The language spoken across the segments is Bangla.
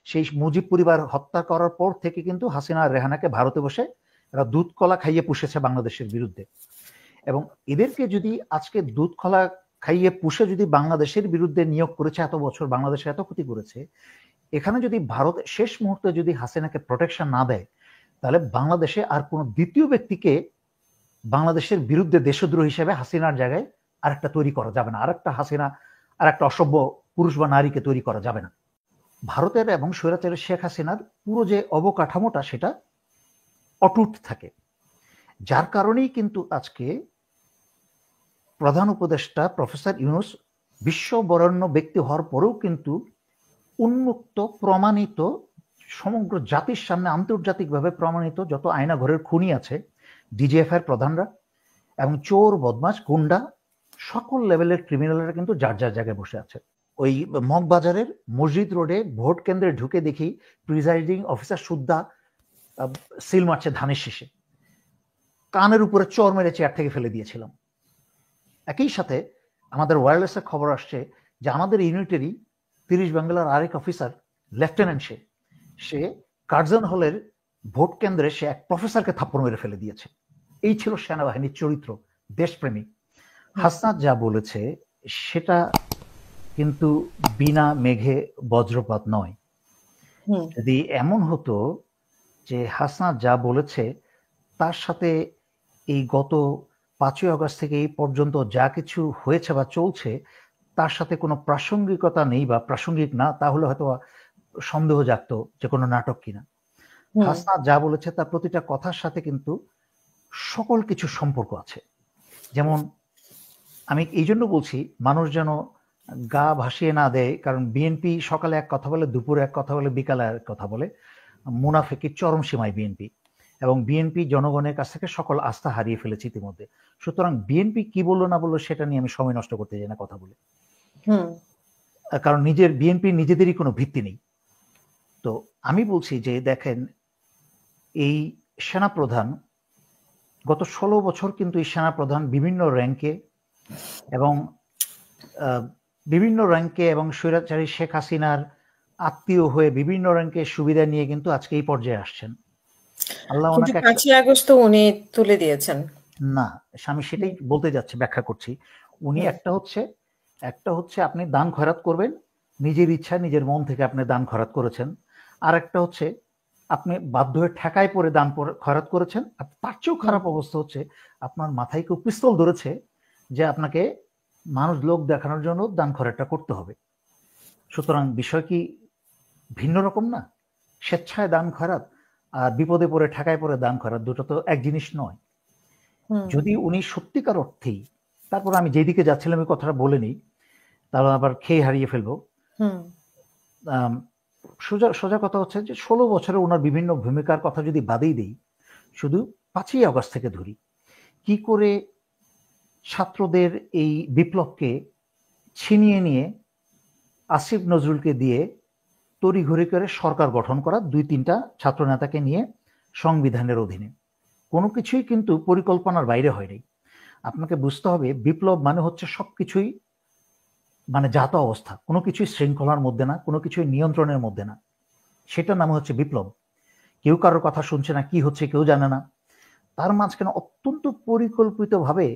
সেই মুজিব পরিবার হত্যা করার পর থেকে কিন্তু হাসিনা আর রেহানাকে ভারতে বসে এরা দুধ কলা খাইয়ে পুষেছে বাংলাদেশের বিরুদ্ধে। এবং এদেরকে যদি আজকে দুধ কলা খাইয়ে পুষে যদি বাংলাদেশের বিরুদ্ধে নিয়োগ করেছে, এত বছর বাংলাদেশে এত ক্ষতি করেছে, এখানে যদি ভারত শেষ মুহূর্তে যদি হাসিনাকে প্রোটেকশন না দেয়, তাহলে বাংলাদেশে আর কোনো দ্বিতীয় ব্যক্তিকে বাংলাদেশের বিরুদ্ধে দেশদ্রোহ হিসেবে হাসিনার জায়গায় আরেকটা তৈরি করা যাবে না, আরেকটা হাসিনা, আরেকটা অসভ্য পুরুষ বা নারীকে তৈরি করা যাবে না। ভারতের এবং স্বৈরাচারী শেখ হাসিনার পুরো যে অবকাঠামোটা সেটা অটুট থাকে, যার কারণেই কিন্তু আজকে প্রধান উপদেষ্টা প্রফেসর ইউনূস বিশ্ববরেণ্য ব্যক্তি হওয়ার পরেও কিন্তু উন্মুক্ত প্রমাণিত সমগ্র জাতির সামনে আন্তর্জাতিকভাবে প্রমাণিত যত আয়নাঘরের খুনি আছে, ডিজিএফ এর প্রধানরা এবং চোর বদমাশ গুন্ডা সকল লেভেলের ক্রিমিনালরা কিন্তু যার যার জায়গায় বসে আছে। ওই মগবাজারের মসজিদ রোডে ভোট কেন্দ্রে ঢুকে দেখি প্রিজাইডিং অফিসার সুদ্ধা সিল মারছে ধানের শীষে, কানের উপরে চর মেরে চেয়ার থেকে ফেলে দিয়েছিলাম। একই সাথে আমাদের ওয়্যারলেসের খবর আসছে যে আমাদের ইউনিটেরই 30 বাংলার আরেক অফিসার লেফটেন্যান্ট, সে কার্জন হলের ভোট কেন্দ্রে সে এক প্রফেসরকে থাপ্পড় মেরে ফেলে দিয়েছে। এই ছিল সেনাবাহিনীর চরিত্র, দেশপ্রেমী। হাসনাত যা বলেছে সেটা কিন্তু বিনা মেঘে বজ্রপাত নয়। যদি এমন হতো যে হাসনাত যা বলেছে তার সাথে এই গত 5ই আগস্ট থেকে এই পর্যন্ত যা কিছু হয়েছে বা চলছে তার সাথে কোনো প্রাসঙ্গিকতা নেই বা প্রাসঙ্গিক না, তাহলে হয়তো সন্দেহ জাগতো যে কোনো নাটক কিনা। হাসনাত যা বলেছে তার প্রতিটা কথার সাথে কিন্তু সকল কিছু সম্পর্ক আছে। যেমন আমি এই জন্য বলছি মানুষ যেন গা ভাসিয়ে না দেয়, কারণ বিএনপি সকালে এক কথা বলে, দুপুরে এক কথা বলে, বিকালে এক কথা বলে। মুনাফিকির চরম সীমায় বিএনপি, এবং বিএনপি জনগণের কাছ থেকে সকল আস্থা হারিয়ে ফেলেছে ইতিমধ্যে। সুতরাং বিএনপি কি বললো না বললো সেটা নিয়ে আমি সময় নষ্ট করতে চাই না কথা বলে, কারণ বিএনপি নিজেদেরই কোনো ভিত্তি নেই। তো আমি বলছি যে দেখেন, এই সেনাপ্রধান গত 16 বছর কিন্তু এই সেনাপ্রধান বিভিন্ন র্যাঙ্কে এবং স্বৈরাচারী শেখ হাসিনার আত্মীয় হয়ে বিভিন্ন র্যাঙ্কে সুবিধা নিয়ে কিন্তু আজকে এই পর্যায়ে আসছেন। আল্লাহ ওনাকে 5ই আগস্ট উনি তুলে দিয়েছেন না, আমি সেটাই বলতে যাচ্ছি, ব্যাখ্যা করছি। উনি একটা হচ্ছে আপনি দান খয়রাত করবেন, নিজের ইচ্ছা নিজের মন থেকে আপনি দান খয়রাত করেছেন। আর একটা হচ্ছে আপনি বাধ্য হয়ে ঠেকায় পড়ে দান খয়রাত করেছেন। তার চেয়েও খারাপ অবস্থা হচ্ছে আপনার মাথায় কেউ পিস্তল ধরেছে যে আপনাকে মানুষ লোক দেখানোর জন্য দান খয়রাতটা করতে হবে। সুতরাং বিষয় কি ভিন্ন রকম না? স্বেচ্ছায় দান খয়রাত আর বিপদে পড়ে ঠেকায় পড়ে দান খয়রাত, দুটো তো এক জিনিস নয়। যদি উনি সত্যিকার অর্থেই, তারপর আমি যেদিকে যাচ্ছিলাম এই কথাটা বলে নিই, তাহলে আবার খেয়ে হারিয়ে ফেলবো। সোজা কথা হচ্ছে যে 16 বছরে ওনার বিভিন্ন ভূমিকার কথা যদি বাদেই দিই, শুধু 5ই আগস্ট থেকে ধরি, কি করে ছাত্রদের এই বিপ্লবকে ছিনিয়ে নিয়ে আসিফ নজরুলকে দিয়ে তড়িঘড়ি করে সরকার গঠন করা 2-3টা ছাত্র নেতাকে নিয়ে সংবিধানের অধীনে, কোনো কিছুই কিন্তু পরিকল্পনার বাইরে হয়নি। আপনাকে বুঝতে হবে বিপ্লব মানে হচ্ছে সবকিছুই মানে জাত অবস্থা, কোনো কিছুই শৃঙ্খলার মধ্যে না, কোনো কিছুই নিয়ন্ত্রণের মধ্যে না, সেটার নাম হচ্ছে বিপ্লব। কেউ কারোর কথা শুনছে না, কি হচ্ছে কেউ জানে না। তার মাঝখানে অত্যন্ত পরিকল্পিতভাবে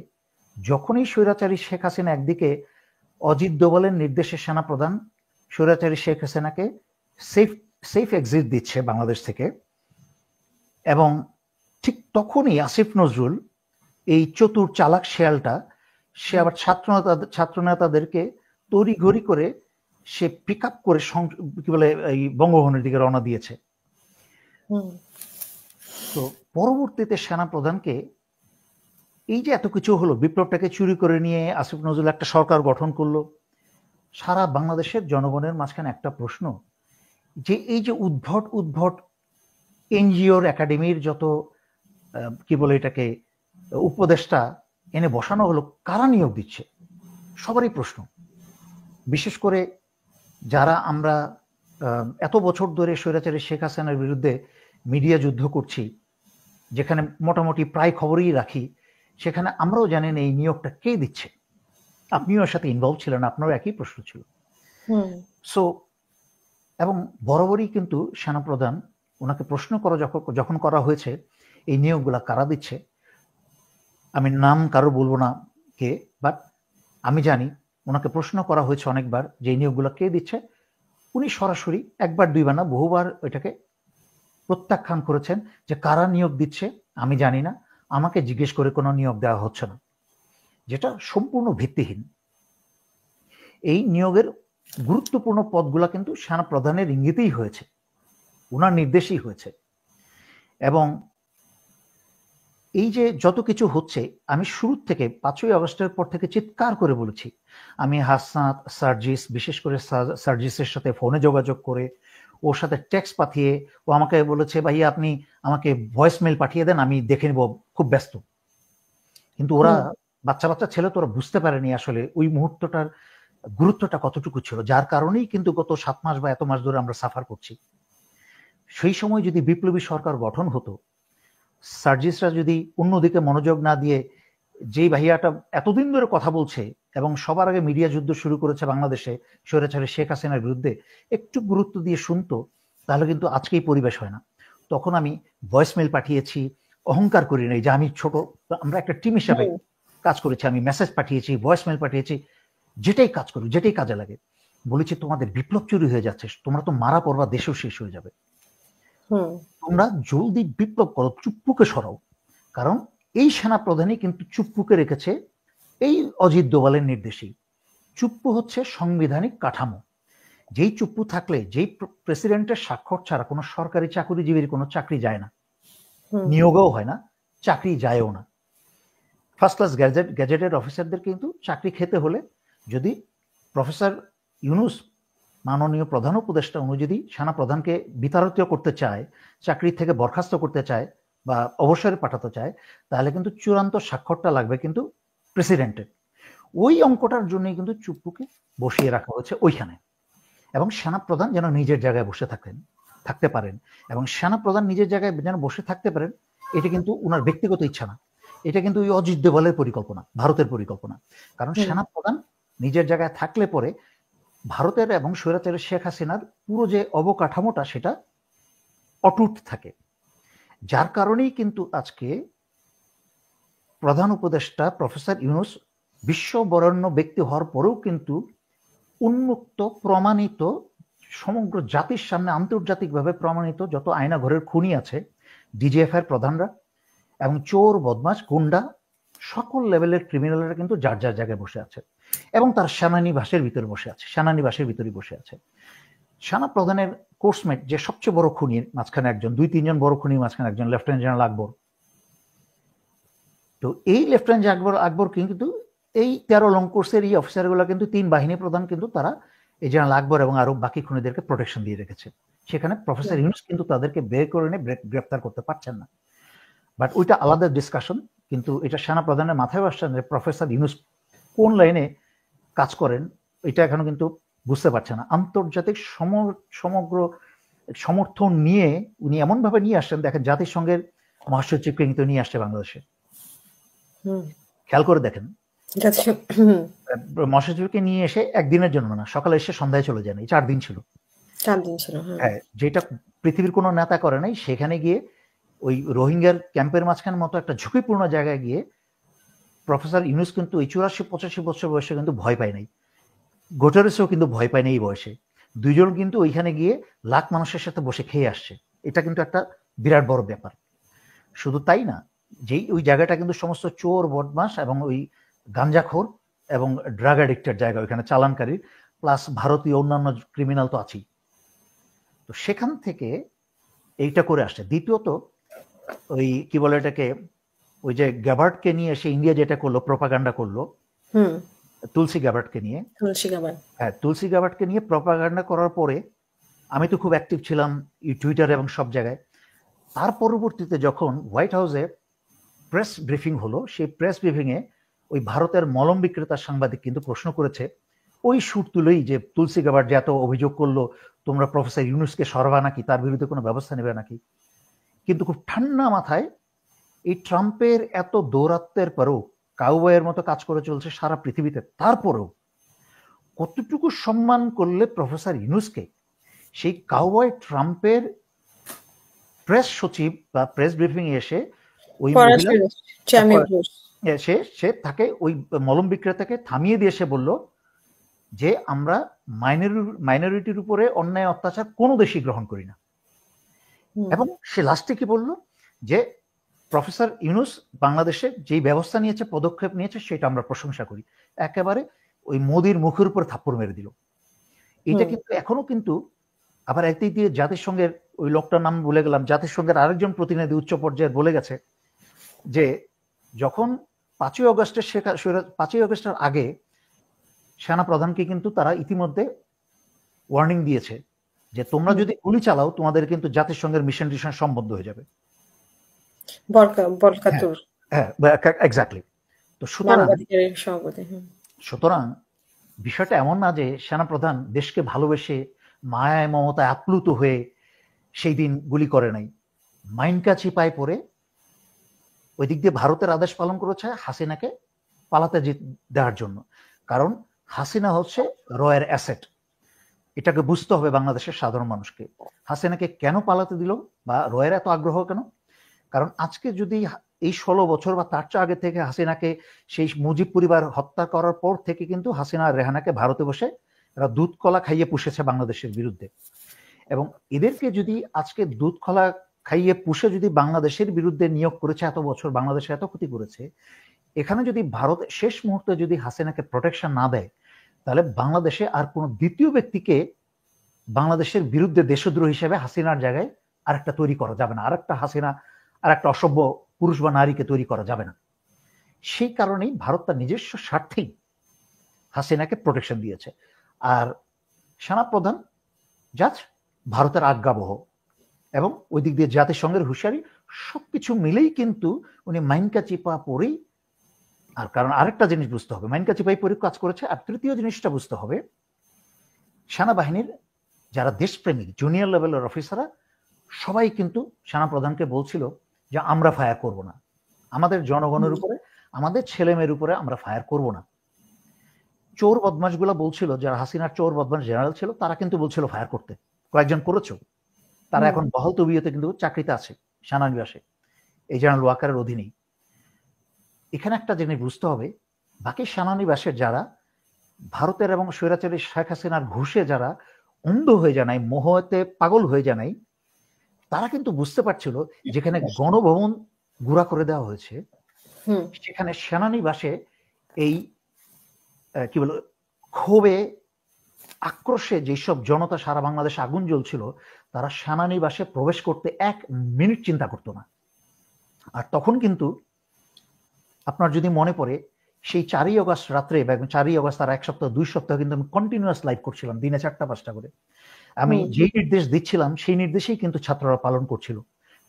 যখনই স্বৈরাচারী শেখ হাসিনা একদিকে অজিত দোভালের নির্দেশে সেনাপ্রধান স্বৈরাচারী শেখ হাসিনাকে সেফ এক্সিট দিচ্ছে বাংলাদেশ থেকে, এবং ঠিক তখনই আসিফ নজরুল এই চতুর চালাক শেয়ালটা সে আবার ছাত্র নেতাদেরকে তড়িঘড়ি করে সে পিক আপ করে কি বলে এই বঙ্গভবনের দিকে রওনা দিয়েছে। তো পরবর্তীতে সেনাপ্রধানকে এই যে এত কিছু হলো, বিপ্লবটাকে চুরি করে নিয়ে আসিফ নজরুল একটা সরকার গঠন করলো, সারা বাংলাদেশের জনগণের মাঝখানে একটা প্রশ্ন যে এই যে উদ্ভট এনজিওর একাডেমির যত কি বলে এটাকে উপদেষ্টা এনে বসানো হলো, কারা নিয়োগ দিচ্ছে? সবারই প্রশ্ন। বিশেষ করে যারা আমরা এত বছর ধরে স্বৈরাচারী শেখ হাসিনার বিরুদ্ধে মিডিয়া যুদ্ধ করছি, যেখানে মোটামুটি প্রায় খবরই রাখি, সেখানে আমরাও জানেন এই নিয়োগটা কে দিচ্ছে। আপনিও এর সাথে ইনভলভ ছিলেন, আপনারও একই প্রশ্ন ছিল। সো এবং বরাবরই কিন্তু সেনাপ্রধান ওনাকে প্রশ্ন করা যখন করা হয়েছে এই নিয়োগগুলা কারা দিচ্ছে, আমি নাম কারো বলবো না কে, বাট আমি জানি ওনাকে প্রশ্ন করা হয়েছে অনেকবার যে এই নিয়োগগুলো কে দিচ্ছে। উনি সরাসরি একবার দুইবার না বহুবার এটাকে প্রত্যাখ্যান করেছেন যে কারা নিয়োগ দিচ্ছে আমি জানি না, আমাকে জিজ্ঞেস করে কোনো নিয়োগ দেওয়া হচ্ছে না, যেটা সম্পূর্ণ ভিত্তিহীন। এই নিয়োগের গুরুত্বপূর্ণ পদগুলা কিন্তু সেনা প্রধানের ইঙ্গিতেই হয়েছে, ওনার নির্দেশেই হয়েছে। এবং এই যে যত কিছু হচ্ছে, আমি শুরু থেকে 5ই আগস্টের পর থেকে চিৎকার করে বলেছি, আমি হাসনাত, সার্জিস, বিশেষ করে সার্জিসের সাথে ফোনে যোগাযোগ করে ওর সাথে টেক্সট পাঠিয়ে ও আমাকে বলেছে ভাইয়া আপনি আমাকে ভয়েস মেল পাঠিয়ে দেন, আমি দেখে নিব, খুব ব্যস্ত। কিন্তু ওরা বাচ্চা বাচ্চা ছেলে তো ওরা বুঝতে পারেনি আসলে ওই মুহূর্তটার গুরুত্বটা কতটুকু ছিল, যার কারণেই কিন্তু গত 7 মাস বা এত মাস ধরে আমরা সাফার করছি। সেই সময় যদি বিপ্লবী সরকার গঠন হতো, সার্জিসরা যদি অন্যদিকে মনোযোগ না দিয়ে যেই ভাইয়াটা এতদিন ধরে কথা বলছে এবং সবার আগে মিডিয়া যুদ্ধ শুরু করেছে বাংলাদেশে স্বৈরাচারী শেখ হাসিনার বিরুদ্ধে, একটু গুরুত্ব দিয়ে শুনতো, তাহলে কিন্তু আজকেই পরিবেশ হয় না। তখন আমি ভয়েস মেল পাঠিয়েছি, অহংকার করি নাই যে আমি ছোট, আমরা একটা টিম হিসাবে কাজ করেছি, আমি মেসেজ পাঠিয়েছি, ভয়েস মেল পাঠিয়েছি, যেটাই কাজ করি, যেটাই কাজে লাগে, বলেছি তোমাদের বিপ্লব চুরি হয়ে যাচ্ছে, তোমরা তো মারা পড়বা, দেশও শেষ হয়ে যাবে, তোমরা জলদি বিপ্লব করো, চুপ্পুকে সরাও। কারণ এই সেনা প্রধানই কিন্তু চুপ্পুকে রেখেছে এই অজিত দোভালের নির্দেশেই। চুপ্পু হচ্ছে সাংবিধানিক কাঠামো, যেই চুপ্পু থাকলে, যেই প্রেসিডেন্টের স্বাক্ষর ছাড়া কোনো সরকারি চাকরিজীবীর কোনো চাকরি যায় না, নিয়োগও হয় না, চাকরি যায়ও না। ফার্স্ট ক্লাস গ্যাজেটেড অফিসারদের কিন্তু চাকরি খেতে হলে যদি প্রফেসর ইউনুস মাননীয় প্রধান উপদেষ্টা উনি যদি সেনা প্রধানকে বিতাড়িত করতে চায়, চাকরি থেকে বরখাস্ত করতে চায় বা অবসরে পাঠাতে চায়, তাহলে কিন্তু চূড়ান্ত স্বাক্ষরটা লাগবে কিন্তু প্রেসিডেন্টের। ওই অঙ্কটার জন্যই কিন্তু চুপ্পুকে বসিয়ে রাখা হয়েছে ওইখানে, এবং সেনা প্রধান যেন নিজের জায়গায় বসে থাকতে পারেন, এবং সেনা প্রধান নিজের জায়গায় যেন বসে থাকতে পারেন, এটা কিন্তু উনার ব্যক্তিগত ইচ্ছা না, এটা কিন্তু ওই অজিত দোভালের পরিকল্পনা, ভারতের পরিকল্পনা। কারণ সেনা প্রধান নিজের জায়গায় থাকলে পরে ভারতের এবং স্বৈরাচারী শেখ হাসিনার পুরো যে অবকাঠামোটা সেটা অটুট থাকে। যার কারণেই কিন্তু আজকে প্রধান উপদেষ্টা প্রফেসর ইউনুস বিশ্ববরেণ্য ব্যক্তি হওয়ার পরেও কিন্তু উন্মুক্ত, প্রমাণিত, সমগ্র জাতির সামনে আন্তর্জাতিকভাবে প্রমাণিত যত আয়নাঘরের খুনি আছে, ডিজিএফ এর প্রধানরা এবং চোর, বদমাশ, গুন্ডা, সকল লেভেলের ক্রিমিনালরা কিন্তু যার যার জায়গায় বসে আছে এবং তার সেনানিবাসের ভিতরে বসে আছে, সেনানিবাসের ভিতরে বসে আছে। সেনা প্রধানের কোর্সমেট যে সবচেয়ে বড় খুনির মাঝখানে একজন, 2-3 জন বড় খুনির মাঝখানে একজন, লেফটেন্যান্ট জেনারেল আকবর। তো এই লেফটেন্যান্ট আকবর কিন্তু এই 13 লং কোর্সের এই অফিসারগুলো কিন্তু 3 বাহিনী প্রধান কিন্তু তারা এই জেনারেল আকবর এবং আরো বাকি খুনিদেরকে প্রোটেকশন দিয়ে রেখেছে। সেখানে প্রফেসর ইউনুস কিন্তু তাদেরকে বের করে এনে গ্রেপ্তার করতে পারছেন না, বাট ওইটা আলাদা ডিসকাশন। কিন্তু এটা সেনা প্রধানের মাথায় আসছে যে প্রফেসর ইউনুস কোন লাইনে কাজ করেন এটা এখনো কিন্তু বুঝতে পারছে না। আন্তর্জাতিক সমগ্র সমর্থন নিয়ে উনি এমন ভাবে নিয়ে আসছেন, দেখেন জাতিসংঘের মহাসচিবকে কিন্তু নিয়ে আসছে বাংলাদেশে, খেয়াল করে দেখেন, মহাসচিবকে নিয়ে এসে একদিনের জন্য না, সকালে এসে সন্ধ্যায় চলে যান, এই 4 দিন ছিল। হ্যাঁ, যেটা পৃথিবীর কোনো নেতা করে নাই। সেখানে গিয়ে ওই রোহিঙ্গার ক্যাম্পের মাঝখানে মতো একটা ঝুঁকিপূর্ণ জায়গায় গিয়ে প্রফেসর ইউনুস কিন্তু ওই 84-85 বছর বয়সে কিন্তু ভয় পায় নাই, গোটারেসও কিন্তু ভয় পায় নাই এই বয়সে। দুইজন কিন্তু ওইখানে গিয়ে লাখ মানুষের সাথে বসে খেয়ে আসছে, এটা কিন্তু একটা বিরাট বড় ব্যাপার। শুধু তাই না, যেই ওই জায়গাটা কিন্তু সমস্ত চোর, বদমাশ এবং ওই গাঞ্জাখোর এবং ড্রাগ অ্যাডিক্টের জায়গা, ওইখানে চালানকারী প্লাস ভারতীয় অন্যান্য ক্রিমিনাল তো আছেই। তো সেখান থেকে এইটা করে আসছে। দ্বিতীয়ত ওই কি বলে এটাকে, ওই যে গ্যাবার্টকে নিয়ে এসে ইন্ডিয়া যেটা করলো, প্রপাগান্ডা করলো তুলসী গ্যাবার্টকে নিয়ে, হ্যাঁ তুলসী গ্যাবার্টকে নিয়ে প্রপাগান্ডা করার পরে আমি তো খুব অ্যাক্টিভ ছিলাম টুইটারে এবং সব জায়গায়। তার পরবর্তীতে যখন হোয়াইট হাউসে প্রেস ব্রিফিং হলো, সেই প্রেস ব্রিফিংয়ে ওই ভারতের মলম বিক্রেতার সাংবাদিক কিন্তু প্রশ্ন করেছে ওই সুর তুলেই যে তুলসী গ্যাবার্ট যে এত অভিযোগ করলো, তোমরা প্রফেসর ইউনুসকে সরাবা নাকি, তার বিরুদ্ধে কোনো ব্যবস্থা নেবে নাকি। কিন্তু খুব ঠান্ডা মাথায় এই ট্রাম্পের এত দৌরাত্মের পরেও কাউবয়ের মতো কাজ করে চলছে সারা পৃথিবীতে, তারপরেও কতটুকু সম্মান করলে প্রফেসর ইউনুসকে সেই কাউবয় ট্রাম্পের প্রেস সচিব বা প্রেস ব্রিফিং এসে ওই মহিলা সে তাকে ওই মলম বিক্রেতাকে থামিয়ে দিয়ে সে বলল যে আমরা মাইনরিটির উপরে অন্যায় অত্যাচার কোনো দেশই গ্রহণ করি না। এবং সে লাস্টে কি বলল যে প্রফেসর ইউনূস বাংলাদেশে যেই ব্যবস্থা নিয়েছে, পদক্ষেপ নিয়েছে, সেটা আমরা প্রশংসা করি। একেবারে ওই মোদির মুখের উপর থাপ্পড় মেরে দিল। এটা কিন্তু এখনো কিন্তু আবার একদিক দিয়ে জাতিসংঘের ওই লোকটার নাম ভুলে গেলাম, জাতিসংঘের আরেকজন প্রতিনিধি উচ্চ পর্যায়ের বলে গেছে যে যখন 5ই আগস্টের আগে সেনা প্রধানকে কিন্তু তারা ইতিমধ্যে ওয়ার্নিং দিয়েছে যে তোমরা যদি গুলি চালাও তোমাদের কিন্তু জাতিসংঘের মিশন টিশন সম্বন্ধ হয়ে যাবে। এক্স্যাক্টলি। তো সুতরাং বিষয়টা এমন না যে সেনাপ্রধান দেশকে ভালোবেসে মায়ায় মমতায় আপ্লুত হয়ে সেই দিন গুলি করে নাই। মাইনকা চিপায় পড়ে ওই দিক দিয়ে ভারতের আদেশ পালন করেছে হাসিনাকে পালাতে দেওয়ার জন্য। কারণ হাসিনা হচ্ছে রয়ের অ্যাসেট, এটাকে বুঝতে হবে বাংলাদেশের সাধারণ মানুষকে। হাসিনাকে কেন পালাতে দিল বা রয়ের এত আগ্রহ কেন? কারণ আজকে যদি এই 16 বছর বা তার চেয়ে আগে থেকে হাসিনাকে সেই মুজিব পরিবার হত্যা করার পর থেকে কিন্তু হাসিনা আর রেহানাকে ভারতে বসে এরা দুধ কলা খাইয়ে পুষেছে বাংলাদেশের বিরুদ্ধে। এবং এদেরকে যদি আজকে দুধ কলা খাইয়ে পুষে যদি বাংলাদেশের বিরুদ্ধে নিয়োগ করেছে, এত বছর বাংলাদেশে এত ক্ষতি করেছে, এখানে যদি ভারত শেষ মুহূর্তে যদি হাসিনাকে প্রোটেকশন না দেয়, তাহলে বাংলাদেশে আর কোনো দ্বিতীয় ব্যক্তিকে বাংলাদেশের বিরুদ্ধে দেশদ্রোহ হিসেবে হাসিনার জায়গায় আরেকটা তৈরি করা যাবে না, আরেকটা হাসিনা, আর একটা অসভ্য পুরুষ বা নারীকে তৈরি করা যাবে না। সেই কারণেই ভারত তার নিজস্ব স্বার্থেই হাসিনাকে প্রোটেকশন দিয়েছে। আর সেনাপ্রধান জাস্ট ভারতের আজ্ঞাবহ এবং ওই দিক দিয়ে জাতিসংঘের হুঁশিয়ারি সবকিছু মিলেই কিন্তু উনি মাইনকা চিপা পরেই। আর কারণ আরেকটা জিনিস বুঝতে হবে, মাইনকা চিপাই পরে কাজ করেছে। আর তৃতীয় জিনিসটা বুঝতে হবে, সেনাবাহিনীর যারা দেশপ্রেমিক জুনিয়র লেভেলের অফিসাররা সবাই কিন্তু সেনাপ্রধানকে বলছিল যে আমরা ফায়ার করব না, আমাদের জনগণের উপরে, আমাদের ছেলে মেয়ের উপরে আমরা ফায়ার করব না। চোর বদমাশ গুলা বলছিল, যারা হাসিনার চোর বদমাশ জেনারেল ছিল, তারা কিন্তু বলছিল ফায়ার করতে, কয়েকজন করেছো, তারা এখন বহাল তবিয়তে কিন্তু চাকরিতে আছে সেনানিবাসে, এই জেনারেল ওয়াকারের অধীনেই। এখানে একটা জিনিস বুঝতে হবে, বাকি সেনানিবাসের যারা ভারতের এবং স্বৈরাচারী শেখ হাসিনার ঘুষে যারা অন্ধ হয়ে যায় নাই, মোহতে পাগল হয়ে যায় নাই, তারা কিন্তু বুঝতে পারছিল যেখানে গণভবন গুঁড়া করে দেওয়া হয়েছে, সেখানে সেনানিবাসে এই কি বল ক্ষোভে আক্রোশে যেসব জনতা সারা বাংলাদেশে আগুন জ্বলছিল, তারা সেনানিবাসে প্রবেশ করতে 1 মিনিট চিন্তা করতো না। আর তখন কিন্তু আপনার যদি মনে পড়ে, সেই 4ই আগস্ট রাত্রে বা 4ই আগস্ট তার 1 সপ্তাহ 2 সপ্তাহ কিন্তু আমি কন্টিনিউয়াস লাইভ করছিলাম, দিনে 4টা-5টা করে। আমি যে নির্দেশ দিচ্ছিলাম সেই নির্দেশেই কিন্তু ছাত্ররা পালন করছিল।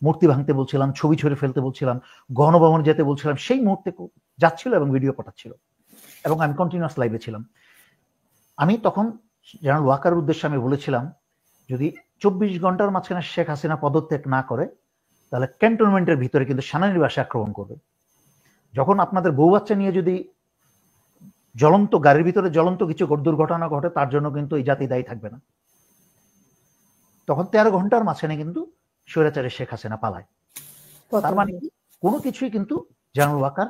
মূর্তি ভাঙতে বলছিলাম, ছবি ছড়ে ফেলতে বলছিলাম, গণভবন যেতে বলছিলাম, সেই মুহূর্তে যাচ্ছিল এবং ভিডিও পাঠাচ্ছিল, এবং আমি কন্টিনিউয়াস লাইভে ছিলাম। আমি তখন জেনারেল ওয়াকারের উদ্দেশ্যে আমি বলেছিলাম, যদি 24 ঘন্টার মাঝখানে শেখ হাসিনা পদত্যাগ না করে, তাহলে ক্যান্টনমেন্টের ভিতরে কিন্তু সেনানিবাসে আক্রমণ করবে। যখন আপনাদের বউ বাচ্চা নিয়ে যদি জ্বলন্ত গাড়ির ভিতরে জ্বলন্ত কিছু দুর্ঘটনা ঘটে, তার জন্য কিন্তু এই জাতি দায়ী থাকবে না। তখন 13 ঘন্টার মাঝখানে কিন্তু স্বৈরাচারী শেখ হাসিনা পালায়। তার মানে কোনো কিছুই কিন্তু জেনারেল ওয়াকার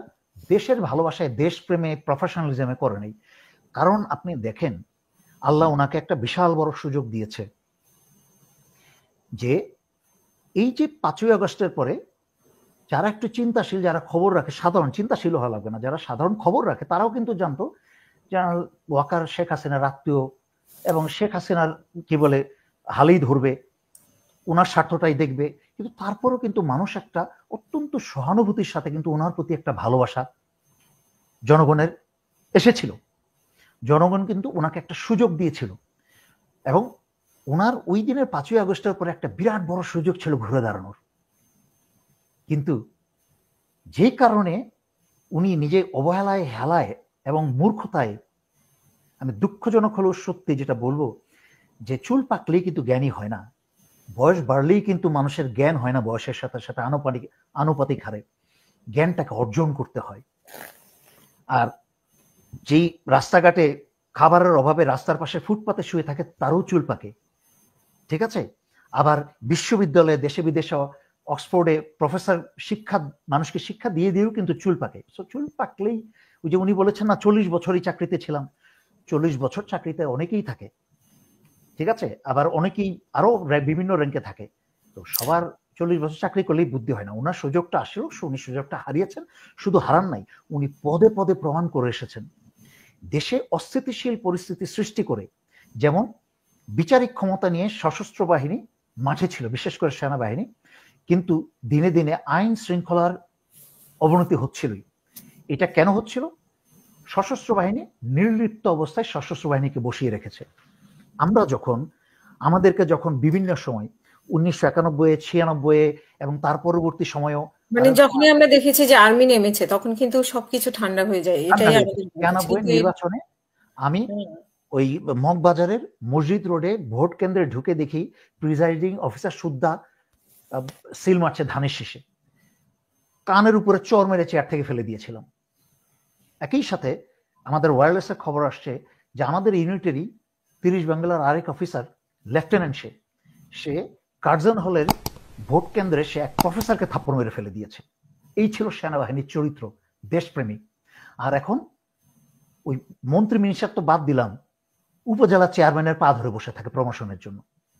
দেশের ভালোবাসায়, দেশপ্রেমে, প্রফেশনালিজমে করে নেই। কারণ আপনি দেখেন, আল্লাহ ওনাকে একটা বিশাল বড় সুযোগ দিয়েছে যে এই যে 5ই আগস্টের পরে যারা একটু চিন্তাশীল, যারা খবর রাখে, সাধারণ চিন্তাশীল হওয়া লাগবে না, যারা সাধারণ খবর রাখে, তারাও কিন্তু জানতো জেনারেল ওয়াকার শেখ হাসিনার আত্মীয় এবং শেখ হাসিনার কি বলে হালেই ধরবে, ওনার স্বার্থটাই দেখবে। কিন্তু তারপরেও কিন্তু মানুষ একটা অত্যন্ত সহানুভূতির সাথে কিন্তু ওনার প্রতি একটা ভালোবাসা জনগণের এসেছিল। জনগণ কিন্তু ওনাকে একটা সুযোগ দিয়েছিল, এবং ওনার ওই দিনের 5ই আগস্টের পরে একটা বিরাট বড় সুযোগ ছিল ঘুরে দাঁড়ানোর। কিন্তু যে কারণে উনি নিজে অবহেলায়, হেলায় এবং মূর্খতায়, আমি দুঃখজনক হলেও সত্যি যেটা বলবো, যে চুল পাকলেই কিন্তু জ্ঞানী হয় না, বয়স বাড়লেই কিন্তু মানুষের জ্ঞান হয় না, বয়সের সাথে সাথে আনুপাতিক হারে জ্ঞানটাকে অর্জন করতে হয়। আর যেই রাস্তাঘাটে খাবারের অভাবে রাস্তার পাশে ফুটপাতে শুয়ে থাকে, তারও চুল পাকে। ঠিক আছে? আবার বিশ্ববিদ্যালয়ে দেশে বিদেশে অক্সফোর্ডে প্রফেসর মানুষকে শিক্ষা দিয়ে দিয়েও কিন্তু চুল পাকে। সো চুল পাকলেই ওই যে উনি বলেছেন না 40 বছরই চাকরিতে ছিলাম, 40 বছর চাকরিতে অনেকেই থাকে, ঠিক আছে? আবার অনেকেই আরো বিভিন্ন র্যাঙ্কে থাকে। তো সবার 40 বছর চাকরি করলেই বুদ্ধি হয় না। ওনার সুযোগটা আসলেও উনি সুযোগটা হারিয়েছেন, শুধু হারান নাই, উনি পদে পদে প্রমাণ করে এসেছেন দেশে অস্থিতিশীল পরিস্থিতি সৃষ্টি করে। যেমন বিচারিক ক্ষমতা নিয়ে সশস্ত্র বাহিনী মাঠে ছিল, বিশেষ করে সেনাবাহিনী, কিন্তু দিনে দিনে আইন শৃঙ্খলার অবনতি হচ্ছিলই। এটা কেন হচ্ছিল? সশস্ত্র বাহিনী নির্লিপ্ত অবস্থায় সশস্ত্র বাহিনীকে বসিয়ে রেখেছে। আমরা আমাদেরকে যখন বিভিন্ন সময় 1991 96 এবং তার পরবর্তী সময়ও মানে যখনই আমরা দেখেছি যে আর্মি নেমেছে তখন কিন্তু সবকিছু ঠান্ডা হয়ে যায়, এটাই আমাদের 96 নির্বাচনে আমি ওই মগবাজারের মসজিদ রোডে ভোট কেন্দ্রে ঢুকে দেখি প্রিজাইডিং অফিসার সুদ্ধা সিল মারছে ধানের শীষে, কানের উপরে চর মেরে চেয়ার থেকে ফেলে দিয়েছিলাম। একই সাথে আমাদের ওয়্যারলেসের খবর আসছে যে আমাদের ইউনিটেরই 30 বাংলার আরেক অফিসার লেফটেন্যান্ট, সে কার্জন হলের ভোট কেন্দ্রে সে এক প্রফেসরকে থাপ্পড় মেরে ফেলে দিয়েছে। এই ছিল সেনাবাহিনীর চরিত্র, দেশপ্রেমিক। আর এখন ওই মন্ত্রী মিনিস্টার তো বাদ দিলাম, উপজেলা চেয়ারম্যানের পা ধরে বসে থাকে প্রমোশনের জন্য।